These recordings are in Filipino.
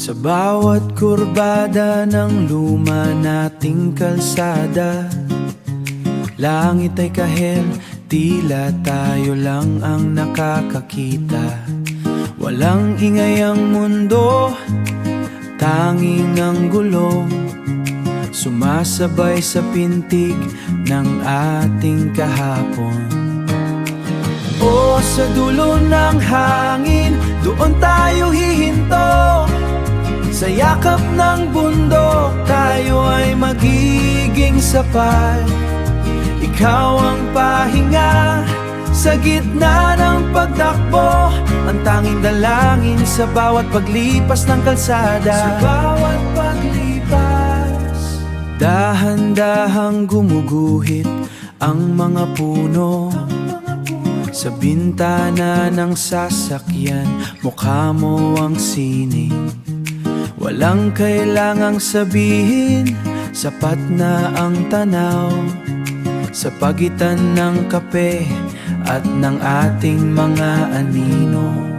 Sa bawat kurbada ng luma nating kalsada, langit ay kahel, tila tayo lang ang nakakakita. Walang ingay ang mundo, tanging ang gulong sumasabay sa pintig ng ating kahapon. O sa dulo ng hangin, doon tayo hihinto. Sa yakap ng bundok, tayo ay magiging sapat. Ikaw ang pahinga sa gitna ng pagtakbo, ang tanging dalangin sa bawat paglipas ng kalsada. Sa bawat paglipas, dahan-dahang gumuguhit ang mga puno. Sa bintana ng sasakyan, mukha mo ang sining. Walang kailangang sabihin, sapat na ang tanaw. Sa pagitan ng kape at ng ating mga anino.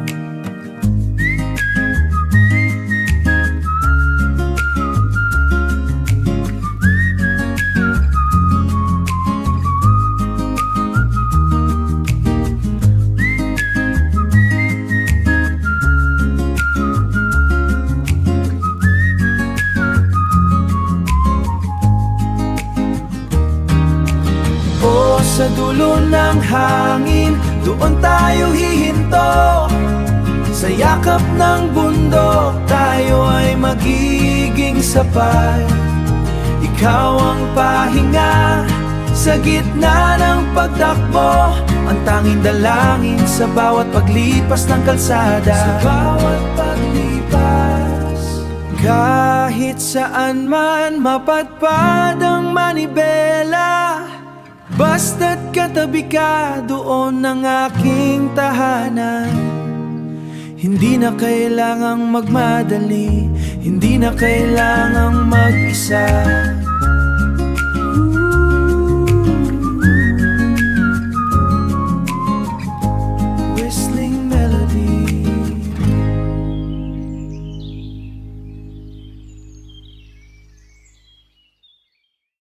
Sa dulo ng hangin, doon tayo hihinto. Sa yakap ng bundok, tayo ay magiging sapat. Ikaw ang pahinga sa gitna ng pagtakbo, ang tanging dalangin sa bawat paglipas ng kalsada. Sa bawat paglipas, kahit saan man mapadpad ang manibela, basta't katabi ka, doon ang aking tahanan. Hindi na kailangang magmadali, hindi na kailangang mag-isa.